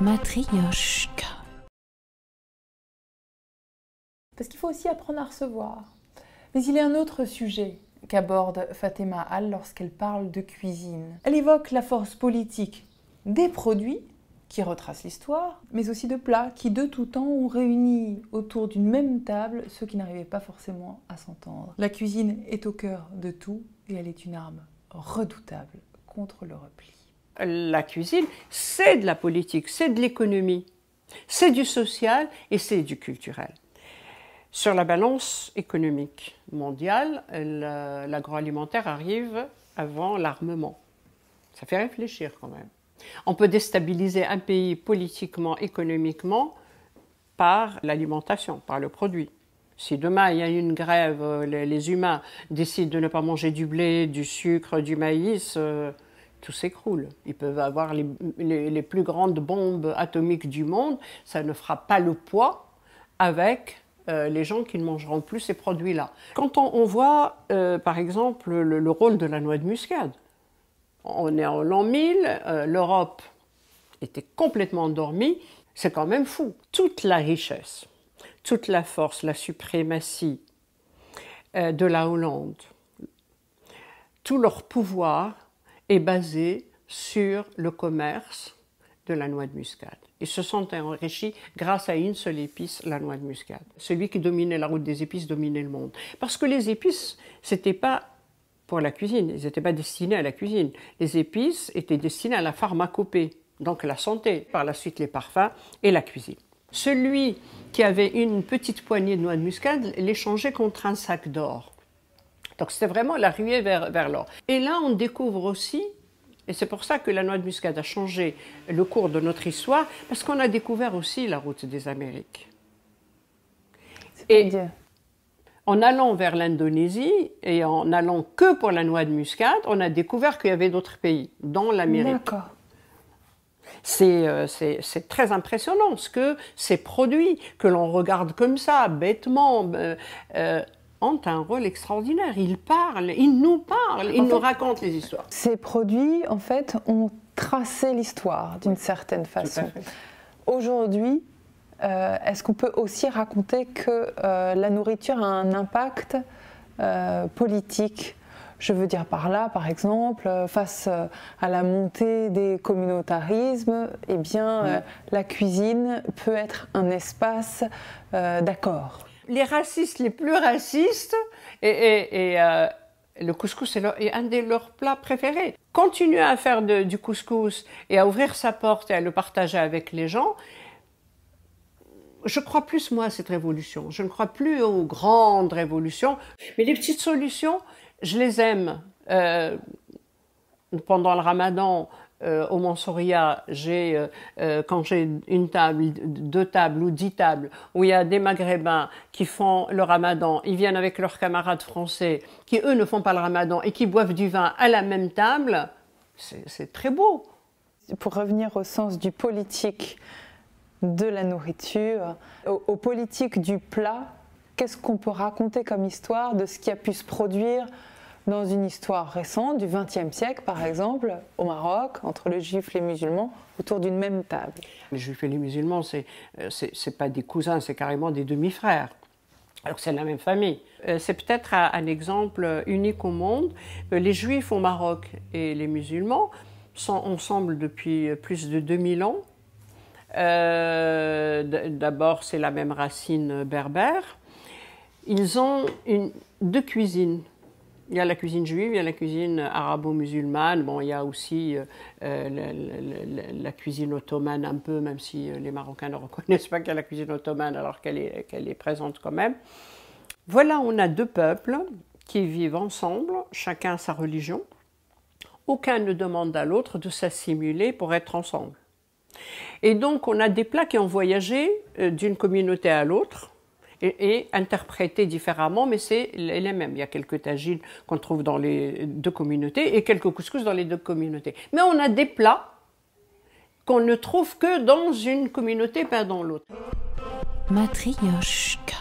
Matryoshka. Parce qu'il faut aussi apprendre à recevoir. Mais il y a un autre sujet qu'aborde Fatima Al lorsqu'elle parle de cuisine. Elle évoque la force politique des produits qui retracent l'histoire, mais aussi de plats qui de tout temps ont réuni autour d'une même table ceux qui n'arrivaient pas forcément à s'entendre. La cuisine est au cœur de tout et elle est une arme redoutable contre le repli. La cuisine, c'est de la politique, c'est de l'économie, c'est du social et c'est du culturel. Sur la balance économique mondiale, l'agroalimentaire arrive avant l'armement. Ça fait réfléchir quand même. On peut déstabiliser un pays politiquement, économiquement, par l'alimentation, par le produit. Si demain il y a une grève, les humains décident de ne pas manger du blé, du sucre, du maïs, tout s'écroule. Ils peuvent avoir les plus grandes bombes atomiques du monde, ça ne fera pas le poids avec les gens qui ne mangeront plus ces produits-là. Quand on voit, par exemple, le rôle de la noix de muscade, on est en l'an 1000, l'Europe était complètement endormie, c'est quand même fou. Toute la richesse, toute la force, la suprématie de la Hollande, tout leur pouvoir est basé sur le commerce de la noix de muscade. Ils se sont enrichis grâce à une seule épice, la noix de muscade. Celui qui dominait la route des épices dominait le monde. Parce que les épices, c'était pas pour la cuisine, ils n'étaient pas destinés à la cuisine. Les épices étaient destinées à la pharmacopée, donc la santé, par la suite les parfums et la cuisine. Celui qui avait une petite poignée de noix de muscade l'échangeait contre un sac d'or. Donc c'était vraiment la ruée vers l'or. Et là on découvre aussi, et c'est pour ça que la noix de muscade a changé le cours de notre histoire, parce qu'on a découvert aussi la route des Amériques. Et en allant vers l'Indonésie et en allant que pour la noix de muscade, on a découvert qu'il y avait d'autres pays, dont l'Amérique. D'accord. C'est très impressionnant ce que ces produits que l'on regarde comme ça, bêtement, ont un rôle extraordinaire. Ils parlent, ils nous parlent, ils nous racontent les histoires. Ces produits, en fait, ont tracé l'histoire d'une certaine façon. Aujourd'hui, est-ce qu'on peut aussi raconter que la nourriture a un impact politique? Je veux dire par là, par exemple, face à la montée des communautarismes, eh bien, la cuisine peut être un espace d'accord. Les racistes les plus racistes, et le couscous est un de leurs plats préférés. Continuer à faire du couscous et à ouvrir sa porte et à le partager avec les gens, je crois plus, moi, à cette révolution. Je ne crois plus aux grandes révolutions. Mais les petites solutions, je les aime. Pendant le ramadan, au Mansouriya, quand j'ai une table, 2 tables ou 10 tables, où il y a des Maghrébins qui font le ramadan, ils viennent avec leurs camarades français, qui eux ne font pas le ramadan et qui boivent du vin à la même table, c'est très beau. Pour revenir au sens du politique de la nourriture, au politique du plat, qu'est-ce qu'on peut raconter comme histoire de ce qui a pu se produire dans une histoire récente, du XXe siècle par exemple, au Maroc, entre les juifs et les musulmans, autour d'une même table? Les juifs et les musulmans, c'est pas des cousins, c'est carrément des demi-frères. Alors c'est la même famille. C'est peut-être un exemple unique au monde. Les juifs au Maroc et les musulmans sont ensemble depuis plus de 2000 ans. D'abord, c'est la même racine berbère. Ils ont 2 cuisines. Il y a la cuisine juive, il y a la cuisine arabo-musulmane. Bon, il y a aussi la cuisine ottomane un peu, même si les Marocains ne reconnaissent pas qu'il y a la cuisine ottomane alors qu'elle est présente quand même. Voilà, on a 2 peuples qui vivent ensemble, chacun sa religion. Aucun ne demande à l'autre de s'assimiler pour être ensemble. Et donc, on a des plats qui ont voyagé d'une communauté à l'autre et interprétés différemment, mais c'est les mêmes. Il y a quelques tagines qu'on trouve dans les 2 communautés et quelques couscous dans les 2 communautés. Mais on a des plats qu'on ne trouve que dans une communauté, pas dans l'autre. Matryoshka.